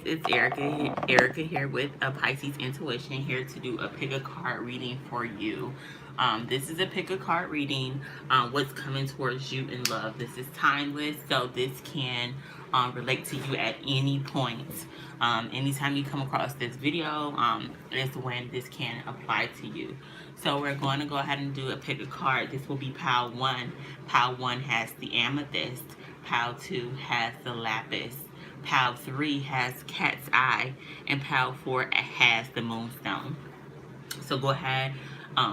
It's Erica here with a Pisces Intuition, here to do a pick a card reading for you. This is a pick a card reading. What's coming towards you in love. This is timeless, so this can relate to you at any point. Anytime you come across this video, is when this can apply to you. So we're going to go ahead and do a pick a card. This will be pile 1. Pile 1 has the amethyst. Pile 2 has the lapis. Pile 3 has cat's eye, and pile 4 has the moonstone. So go ahead,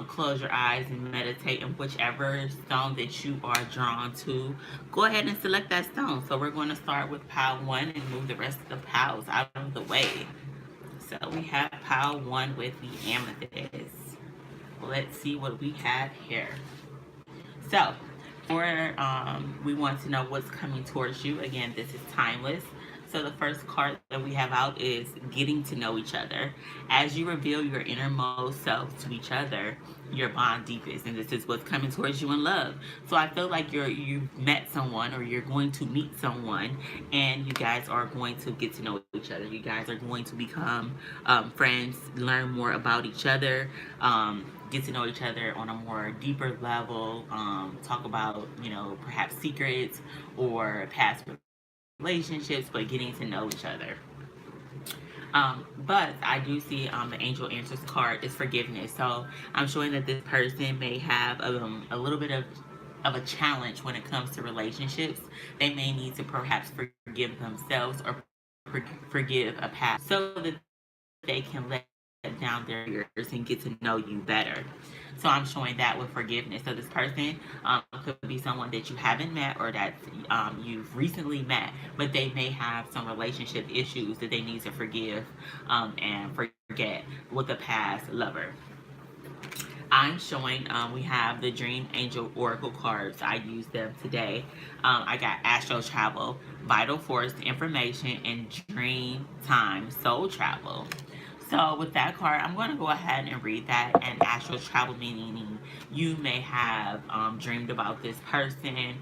close your eyes and meditate on whichever stone that you are drawn to. Go ahead and select that stone. So we're going to start with pile 1 and move the rest of the piles out of the way. So we have pile 1 with the amethyst. Let's see what we have here. So we want to know what's coming towards you. Again, this is timeless. So the first card that we have out is getting to know each other. As you reveal your innermost self to each other, your bond deepens, and this is what's coming towards you in love. So I feel like you've met someone, or you're going to meet someone, and you guys are going to get to know each other. You guys are going to become friends, learn more about each other, get to know each other on a more deeper level, talk about, perhaps secrets or past relationships, but getting to know each other. But I do see the Angel Answers card is forgiveness. So I'm showing that this person may have a little bit of a challenge when it comes to relationships. They may need to perhaps forgive themselves, or forgive a past, so that they can let down their ears and get to know you better. So I'm showing that with forgiveness. So this person could be someone that you haven't met, or that you've recently met, but they may have some relationship issues that they need to forgive and forget with a past lover. I'm showing we have the Dream Angel Oracle cards. I used them today. I got Astral Travel, Vital Force, Information, and Dream Time Soul Travel. So with that card, I'm going to go ahead and read that. And astral travel meaning you may have dreamed about this person.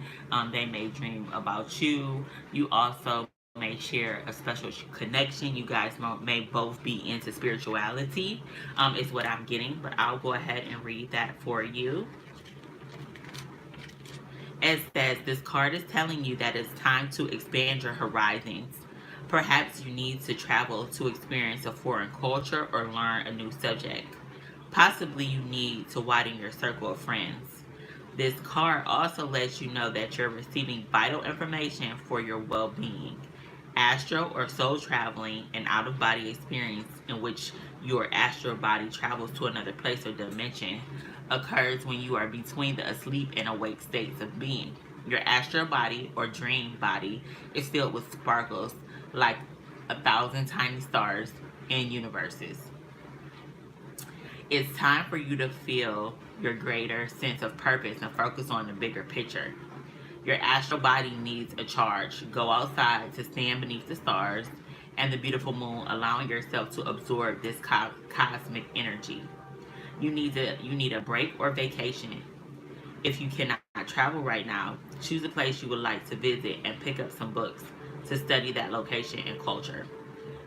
They may dream about you. You also may share a special connection. You guys may both be into spirituality, is what I'm getting. But I'll go ahead and read that for you. It says, this card is telling you that it's time to expand your horizons. Perhaps you need to travel to experience a foreign culture or learn a new subject. Possibly you need to widen your circle of friends. This card also lets you know that you're receiving vital information for your well-being. Astral or soul traveling, an out-of-body experience in which your astral body travels to another place or dimension, occurs when you are between the asleep and awake states of being. Your astral body or dream body is filled with sparkles like 1,000 tiny stars in universes. It's time for you to feel your greater sense of purpose and focus on the bigger picture. Your astral body needs a charge. Go outside to stand beneath the stars and the beautiful moon, allowing yourself to absorb this cosmic energy. You need a break or vacation. If you cannot travel right now, choose a place you would like to visit and pick up some books to study that location and culture.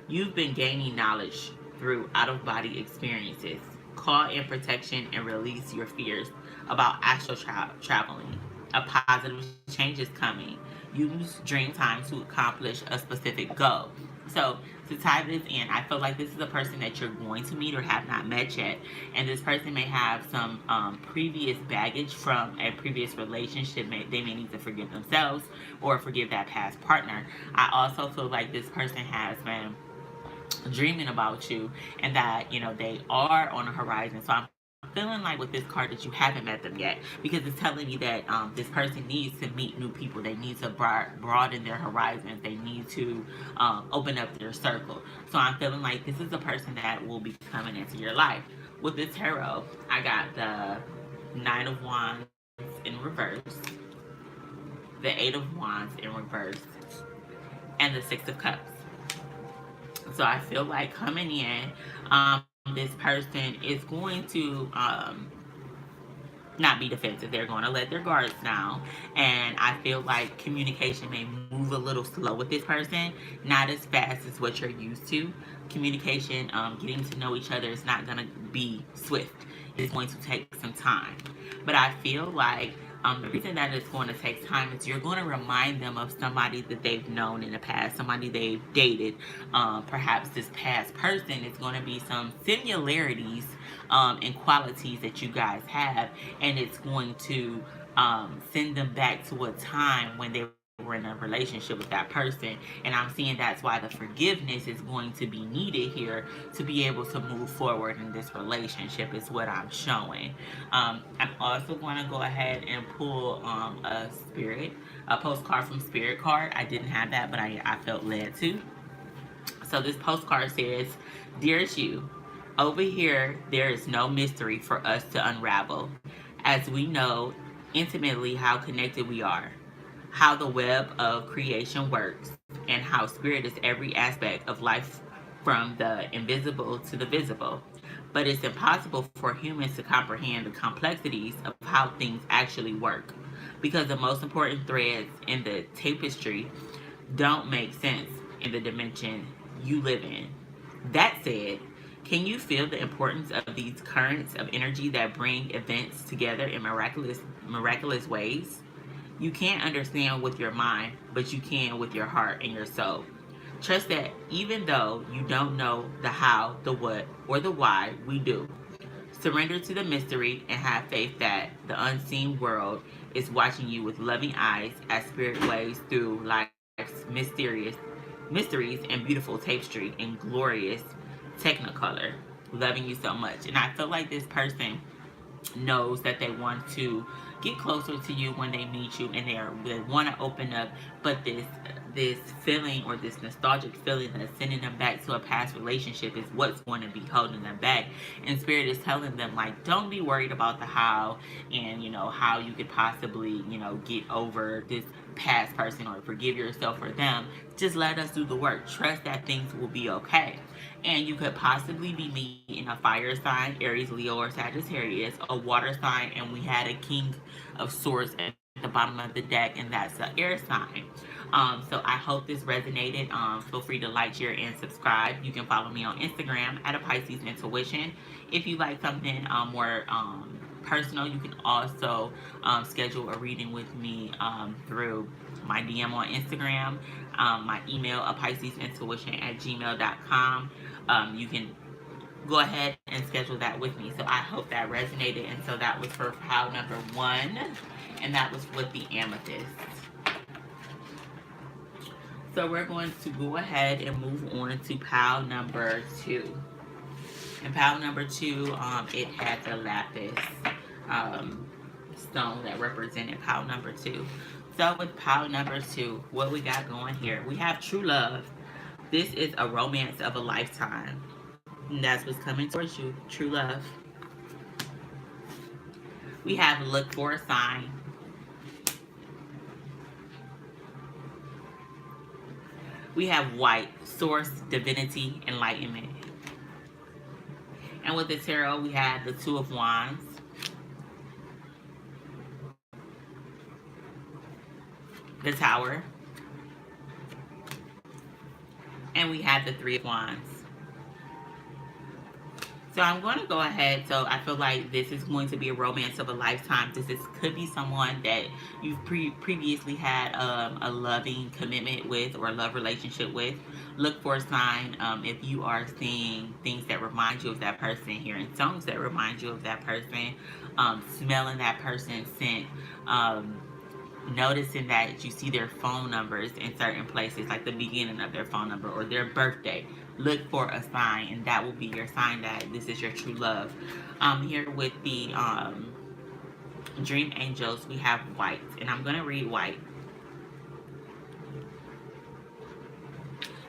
You've been gaining knowledge through out-of-body experiences. Call in protection and release your fears about astral traveling. A positive change is coming. Use dream time to accomplish a specific goal. So to tie this in, I feel like this is a person that you're going to meet or have not met yet, and this person may have some previous baggage from a previous relationship. They may need to forgive themselves or forgive that past partner. I also feel like this person has been dreaming about you, and that they are on a horizon. So I'm feeling like with this card that you haven't met them yet, because it's telling me that this person needs to meet new people. They need to broaden their horizons. They need to open up their circle. So I'm feeling like this is a person that will be coming into your life. With this tarot, I got the Nine of Wands in reverse, the Eight of Wands in reverse, and the Six of Cups. So I feel like coming in, this person is going to not be defensive. They're going to let their guards down. And I feel like communication may move a little slow with this person, not as fast as what you're used to. Communication, getting to know each other is not going to be swift. It's going to take some time. But I feel like the reason that it's going to take time is you're going to remind them of somebody that they've known in the past, somebody they've dated. Perhaps this past person is going to be some similarities and qualities that you guys have, and it's going to send them back to a time when they were in a relationship with that person. And I'm seeing that's why the forgiveness is going to be needed here to be able to move forward in this relationship, is what I'm showing. I'm also going to go ahead and pull a postcard from Spirit card. I didn't have that, but I felt led to. So this postcard says, "Dear you, over here there is no mystery for us to unravel, as we know intimately how connected we are, how the web of creation works, and how spirit is every aspect of life, from the invisible to the visible. But it's impossible for humans to comprehend the complexities of how things actually work, because the most important threads in the tapestry don't make sense in the dimension you live in. That said, can you feel the importance of these currents of energy that bring events together in miraculous ways? You can't understand with your mind, but you can with your heart and your soul. Trust that even though you don't know the how, the what, or the why, we do. Surrender to the mystery and have faith that the unseen world is watching you with loving eyes as spirit waves through life's mysterious mysteries and beautiful tapestry in glorious technicolor. Loving you so much." And I feel like this person knows that they want to get closer to you when they meet you, and they want to open up, but this feeling, or this nostalgic feeling that's sending them back to a past relationship, is what's going to be holding them back. And spirit is telling them, like, don't be worried about the how, and how you could possibly get over this past person or forgive yourself for them. Just let us do the work. Trust that things will be okay. And you could possibly be meeting a fire sign, Aries, Leo, or Sagittarius, a water sign, and we had a King of Swords at the bottom of the deck, and that's an air sign. So I hope this resonated. Feel free to like, share, and subscribe. You can follow me on Instagram at Apiscesintuition. If you like something more personal, you can also schedule a reading with me through my DM on Instagram, my email, apiscesintuition@gmail.com. You can go ahead and schedule that with me. So I hope that resonated. And so that was for pile number 1, and that was with the amethyst. So we're going to go ahead and move on to pile number 2. And pile number 2, it had the lapis stone that represented pile number 2. So with pile number 2, what we got going here? We have true love. This is a romance of a lifetime. And that's what's coming towards you. True love. We have look for a sign. We have white, source, divinity, enlightenment. And with the tarot, we have the Two of Wands. The Tower. And we have the Three of Wands. So I'm going to go ahead. So I feel like this is going to be a romance of a lifetime. Could be someone that you've previously had a loving commitment with, or a love relationship with. Look for a sign if you are seeing things that remind you of that person, hearing songs that remind you of that person, smelling that person's scent, noticing that you see their phone numbers in certain places, like the beginning of their phone number or their birthday. Look for a sign, and that will be your sign that this is your true love. Here with the dream angels, we have white, and I'm going to read white.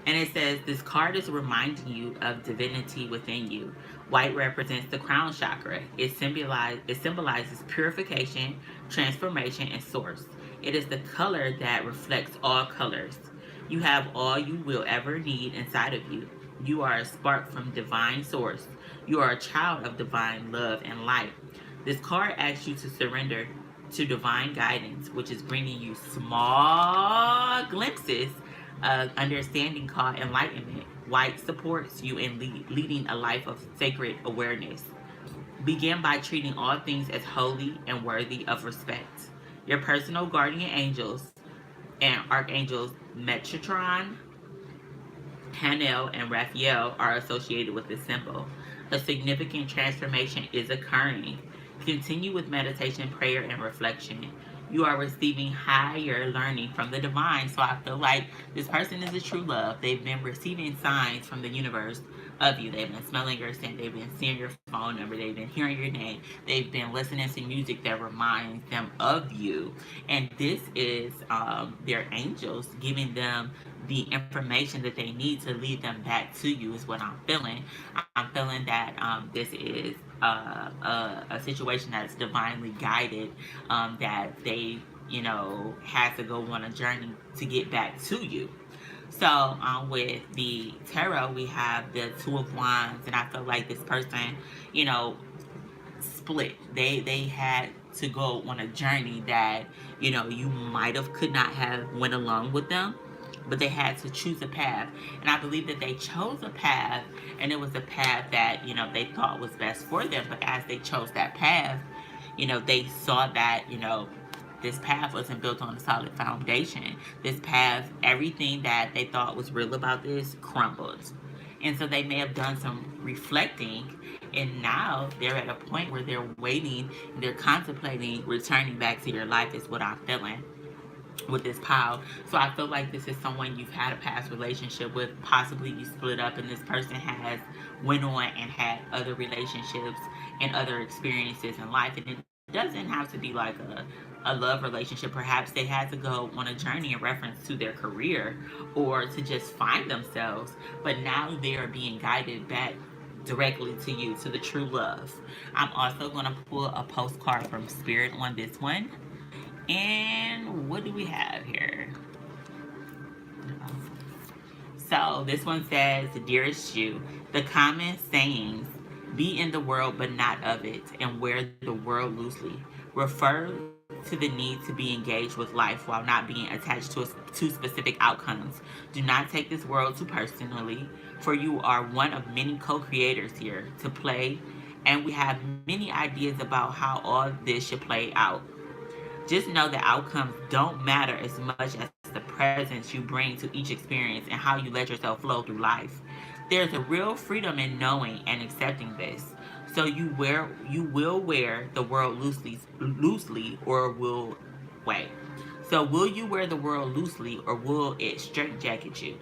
And it says, this card is reminding you of divinity within you. White represents the crown chakra. It symbolizes purification, transformation, and source. It is the color that reflects all colors. You have all you will ever need inside of you. You are a spark from divine source. You are a child of divine love and light. This card asks you to surrender to divine guidance, which is bringing you small glimpses of understanding called enlightenment. White supports you in leading a life of sacred awareness. Begin by treating all things as holy and worthy of respect. Your personal guardian angels and archangels Metatron, Hanel, and Raphael are associated with this symbol. A significant transformation is occurring. Continue with meditation, prayer, and reflection. You are receiving higher learning from the divine. So I feel like this person is a true love. They've been receiving signs from the universe of you. They've been smelling your scent. They've been seeing your phone number. They've been hearing your name. They've been listening to music that reminds them of you. And this is their angels giving them the information that they need to lead them back to you, is what I'm feeling. I'm feeling that this is a situation that's divinely guided, that they, had to go on a journey to get back to you. So with the tarot, we have the Two of Wands, and I feel like this person, split. They had to go on a journey that you might have could not have went along with them, but they had to choose a path. And I believe that they chose a path, and it was a path that they thought was best for them. But as they chose that path, they saw that this path wasn't built on a solid foundation. This path, everything that they thought was real about this crumbled. And so they may have done some reflecting, and now they're at a point where they're waiting and they're contemplating returning back to your life, is what I'm feeling with this pile. So I feel like this is someone you've had a past relationship with. Possibly you split up, and this person has went on and had other relationships and other experiences in life. And it doesn't have to be like a love relationship. Perhaps they had to go on a journey in reference to their career or to just find themselves. But now they are being guided back directly to you, to the true love. I'm also going to pull a postcard from Spirit on this one. And what do we have here? So this one says, Dearest you, the common sayings, be in the world but not of it, and wear the world loosely, refer to the need to be engaged with life while not being attached to specific outcomes. Do not take this world too personally, for you are one of many co-creators here to play, and we have many ideas about how all this should play out. Just know that outcomes don't matter as much as the presence you bring to each experience and how you let yourself flow through life. There's a real freedom in knowing and accepting this. So you will wear the world loosely, or will wait. So will you wear the world loosely, or will it straitjacket you?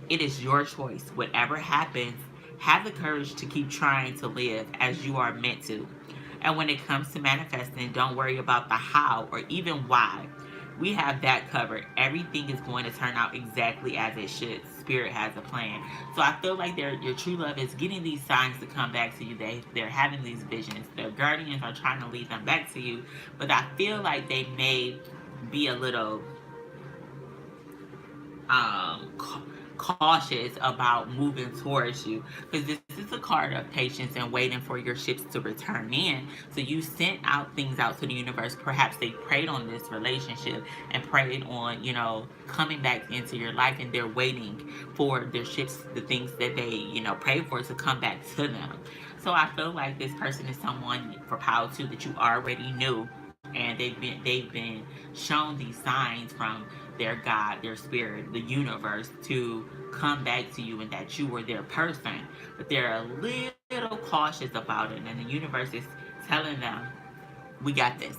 It is your choice. Whatever happens, have the courage to keep trying to live as you are meant to. And when it comes to manifesting, don't worry about the how or even why. We have that covered. Everything is going to turn out exactly as it should. Spirit has a plan. So I feel like your true love is getting these signs to come back to you. They're having these visions. Their guardians are trying to lead them back to you. But I feel like they may be a little cautious about moving towards you, because this is a card of patience and waiting for your ships to return in. So you sent things out to the universe. Perhaps they prayed on this relationship and prayed on coming back into your life, and they're waiting for their ships, the things that they prayed for, to come back to them. So I feel like this person is someone, for power 2, that you already knew, and they've been shown these signs from their God, their spirit, the universe, to come back to you, and that you were their person. But they're a little cautious about it, and the universe is telling them, we got this.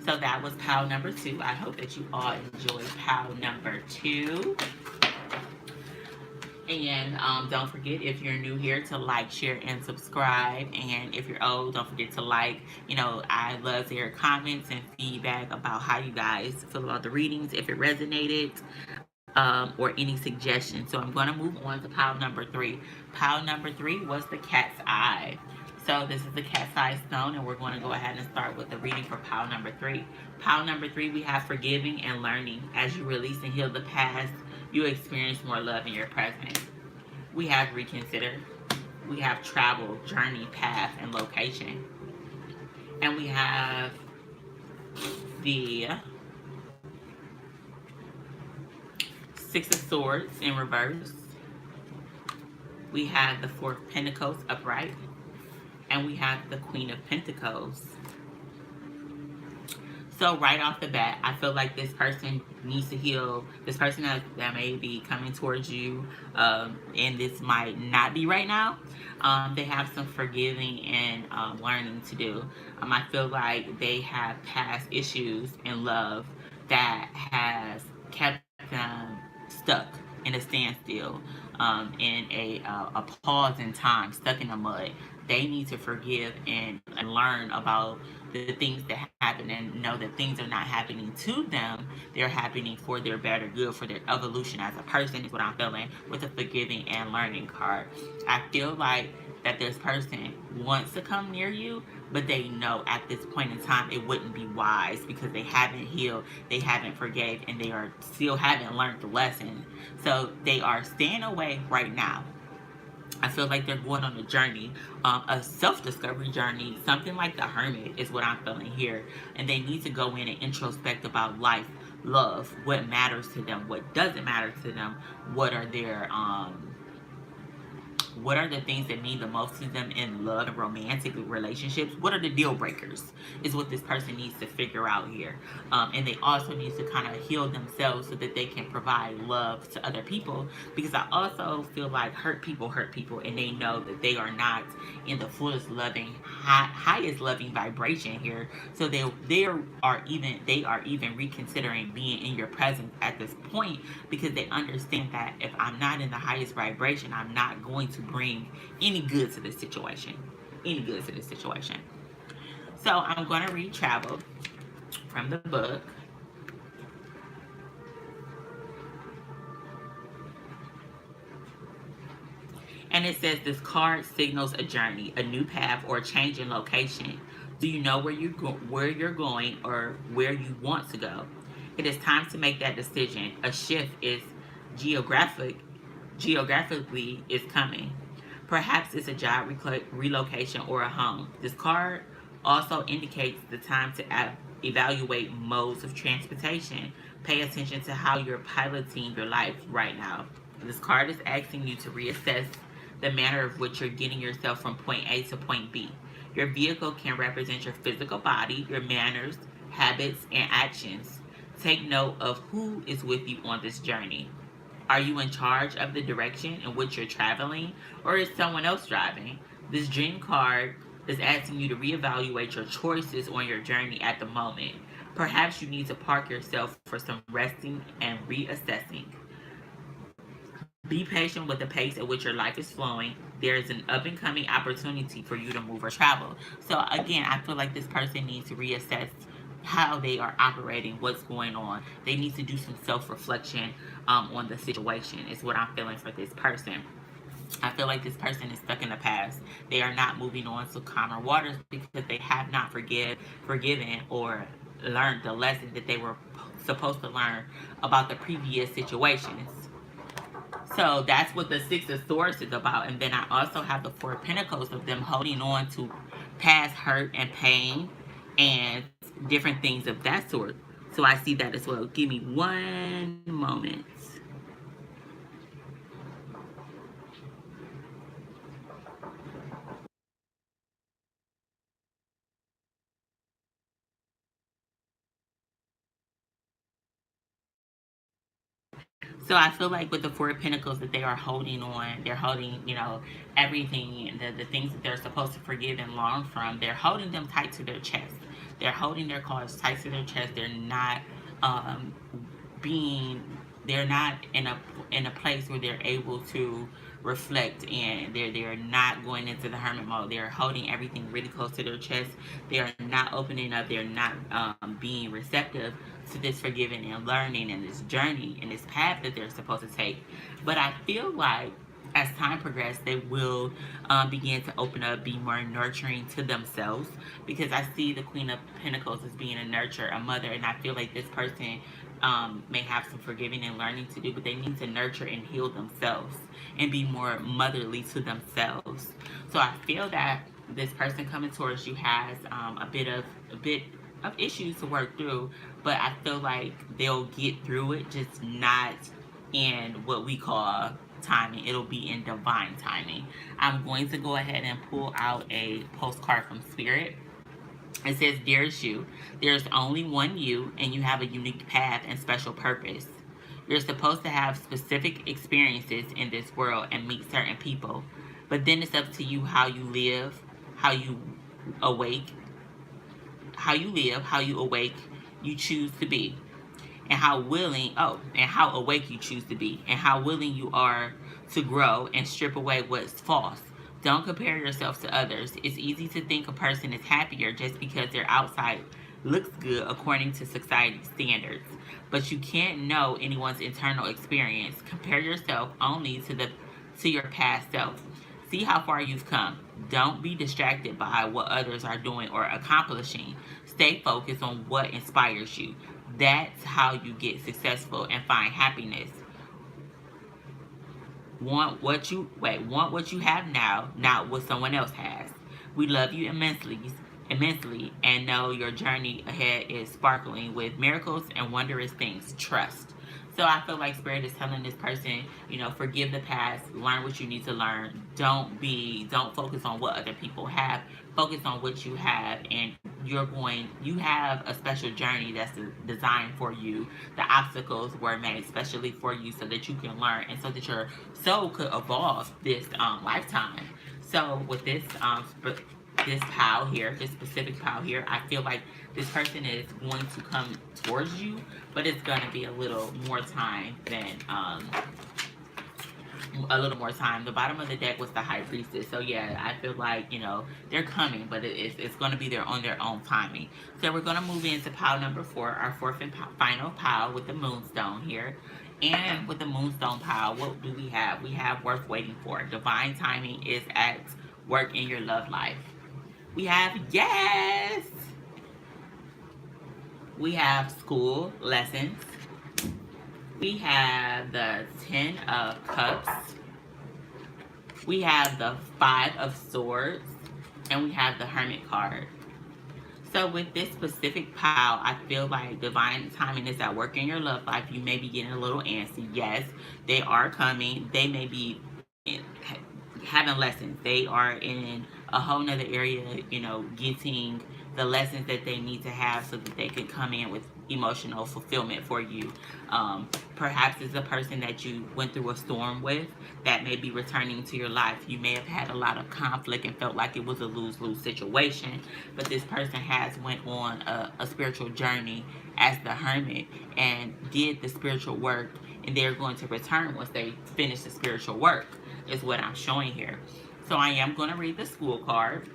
So that was pile number 2. I hope that you all enjoyed pile number 2. And don't forget, if you're new here, to like, share, and subscribe. And if you're old, don't forget to like. I love to hear comments and feedback about how you guys feel about the readings, if it resonated, or any suggestions. So I'm going to move on to pile number 3. Pile number 3 was the cat's eye. So this is the cat's eye stone, and we're going to go ahead and start with the reading for pile number 3. Pile number 3, we have forgiving and learning. As you release and heal the past, you experience more love in your present. We have reconsider. We have travel, journey, path, and location. And we have the Six of Swords in reverse. We have the Four of Pentacles upright. And we have the Queen of Pentacles. So right off the bat, I feel like this person needs to heal. This person that may be coming towards you, and this might not be right now. They have some forgiving and learning to do. I feel like they have past issues in love that has kept them stuck in a standstill, in a pause in time, stuck in the mud. They need to forgive and learn about the things that happen and know that things are not happening to them. They're happening for their better good, for their evolution as a person, is what I'm feeling with the forgiving and learning card. I feel like that this person wants to come near you, but they know at this point in time it wouldn't be wise because they haven't healed, they haven't forgave, and they are still haven't learned the lesson. So they are staying away right now. I feel like they're going on a journey, a self-discovery journey, something like the Hermit is what I'm feeling here. And they need to go in and introspect about life, love, what matters to them, what doesn't matter to them, what are the things that mean the most to them in love and romantic relationships? What are the deal breakers is what this person needs to figure out here. And they also need to kind of heal themselves so that they can provide love to other people, because I also feel like hurt people and they know that they are not in the fullest loving, highest loving vibration here. So they are even reconsidering being in your presence at this point, because they understand that if I'm not in the highest vibration, I'm not going to bring any good to this situation. So I'm going to read Travel from the book. And it says this card signals a journey, a new path, or a change in location. Do you know where you're going or where you want to go? It is time to make that decision. A shift is geographically is coming. Perhaps it's a job relocation or a home. This card also indicates the time to evaluate modes of transportation. Pay attention to how you're piloting your life right now. This card is asking you to reassess the manner of which you're getting yourself from point A to point B. Your vehicle can represent your physical body, your manners, habits, and actions. Take note of who is with you on this journey. Are you in charge of the direction in which you're traveling, or is someone else driving? This dream card is asking you to reevaluate your choices on your journey at the moment. Perhaps you need to park yourself for some resting and reassessing. Be patient with the pace at which your life is flowing. There is an up and coming opportunity for you to move or travel. So again, I feel like this person needs to reassess how they are operating, what's going on. They need to do some self-reflection on the situation is what I'm feeling for this person. I feel like this person is stuck in the past. They are not moving on to calmer waters because they have not forgiven or learned the lesson that they were supposed to learn about the previous situations. So that's what the Six of Swords is about. And then I also have the Four of Pentacles of them holding on to past hurt and pain and different things of that sort. So I see that as well. Give me one moment. So I feel like with the Four of Pentacles that they are holding on, they're holding, everything, the things that they're supposed to forgive and learn from, they're holding them tight to their chest. They're holding their cards tight to their chest. They're not being, they're not in a place where they're able to reflect, and they're not going into the hermit mode. They're holding everything really close to their chest. They are not opening up. They're not being receptive to this forgiving and learning and this journey and this path that they're supposed to take. But I feel like as time progresses, they will begin to open up, be more nurturing to themselves, because I see the Queen of Pentacles as being a nurturer, a mother, and I feel like this person may have some forgiving and learning to do, but they need to nurture and heal themselves and be more motherly to themselves. So I feel that this person coming towards you has a bit of issues to work through, but I feel like they'll get through it, just not in what we call timing. It'll be in divine timing. I'm going to go ahead and pull out a postcard from Spirit. It says, Dearest you, there's only one you, and you have a unique path and special purpose. You're supposed to have specific experiences in this world and meet certain people, but then it's up to you how you live, how you awake, how you awake, you choose to be, and how awake you choose to be, and how willing you are to grow and strip away what's false. Don't compare yourself to others. It's easy to think a person is happier just because their outside looks good according to society's standards. But you can't know anyone's internal experience. Compare yourself only to your past self. See how far you've come. Don't be distracted by what others are doing or accomplishing. Stay focused on what inspires you. That's how you get successful and find happiness. Want what you have now, not what someone else has. We love you immensely, and know your journey ahead is sparkling with miracles and wondrous things. Trust. So I feel like Spirit is telling this person, forgive the past, learn what you need to learn. Don't focus on what other people have. Focus on what you have, and you have a special journey that's designed for you. The obstacles were made especially for you so that you can learn and so that your soul could evolve this lifetime. So with this pile here, this specific pile here, I feel like this person is going to come towards you, but it's going to be a little more time than The bottom of the deck was the High Priestess. So yeah, I feel like, they're coming, but it's going to be on their own timing. So we're going to move into pile number 4, our fourth and final pile with the Moonstone here. And with the Moonstone pile, what do we have? We have Worth Waiting For. Divine timing is at work in your love life. We have yes. We have school lessons. We have the 10 of Cups. We have the 5 of Swords. And we have the Hermit card. So with this specific pile, I feel like divine timing is at work in your love life. You may be getting a little antsy. Yes, they are coming. They may be having lessons. They are in a whole nother area, getting the lessons that they need to have so that they can come in with emotional fulfillment for you. Perhaps it's a person that you went through a storm with that may be returning to your life. You may have had a lot of conflict and felt like it was a lose-lose situation, but this person has went on a spiritual journey as the Hermit and did the spiritual work, and they're going to return once they finish the spiritual work, is what I'm showing here. So I am going to read the School card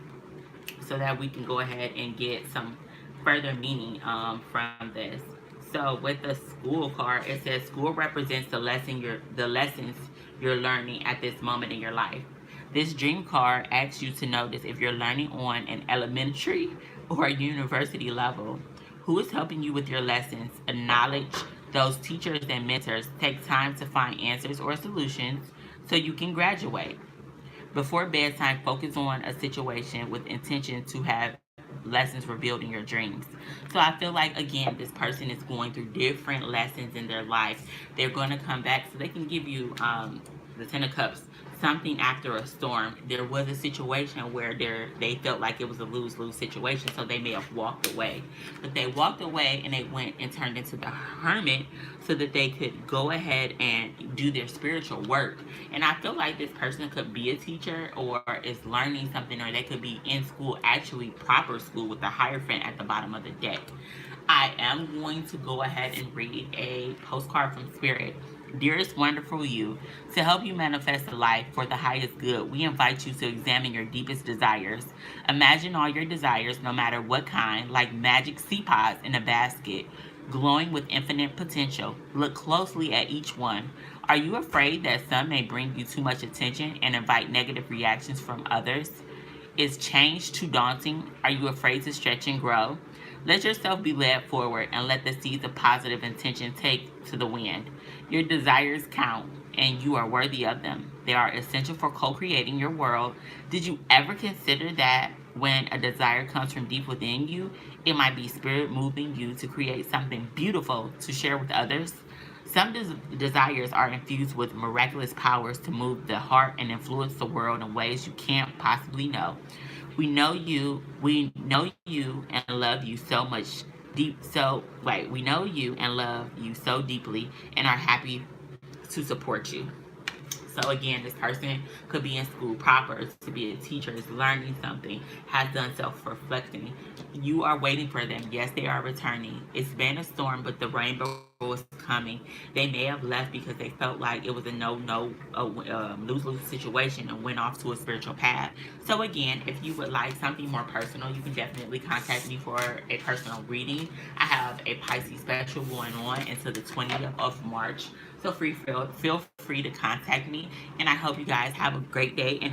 so that we can go ahead and get some further meaning from this. So with the School card, it says school represents the lessons you're learning at this moment in your life. This dream card asks you to notice if you're learning on an elementary or a university level. Who is helping you with your lessons? Acknowledge those teachers and mentors. Take time to find answers or solutions so you can graduate. Before bedtime, focus on a situation with intention to have lessons revealed in your dreams. So I feel like, again, this person is going through different lessons in their life. They're going to come back so they can give you the 10 of Cups, something after a storm. There was a situation where they felt like it was a lose-lose situation, so they may have walked away. But they walked away and they went and turned into the Hermit so that they could go ahead and do their spiritual work. And I feel like this person could be a teacher or is learning something, or they could be in school, actually proper school, with the Hierophant at the bottom of the deck. I am going to go ahead and read a postcard from Spirit. Dearest wonderful you, to help you manifest a life for the highest good, we invite you to examine your deepest desires. Imagine all your desires, no matter what kind, like magic sea pods in a basket, glowing with infinite potential. Look closely at each one. Are you afraid that some may bring you too much attention and invite negative reactions from others? Is change too daunting? Are you afraid to stretch and grow? Let yourself be led forward and let the seeds of positive intention take to the wind. Your desires count and you are worthy of them. They are essential for co creating your world. Did you ever consider that when a desire comes from deep within you, it might be spirit moving you to create something beautiful to share with others? Some desires are infused with miraculous powers to move the heart and influence the world in ways you can't possibly know. We know you and love you so much deep so wait, we know you and love you so deeply and are happy to support you. So again, this person could be in school proper to be a teacher, is learning something, has done self-reflecting. You are waiting for them. Yes, they are returning. It's been a storm, but the rainbow is coming. They may have left because they felt like it was a lose-lose situation and went off to a spiritual path. So again, if you would like something more personal, you can definitely contact me for a personal reading. I have a Pisces special going on until the 20th of March. So feel free to contact me. And I hope you guys have a great day. And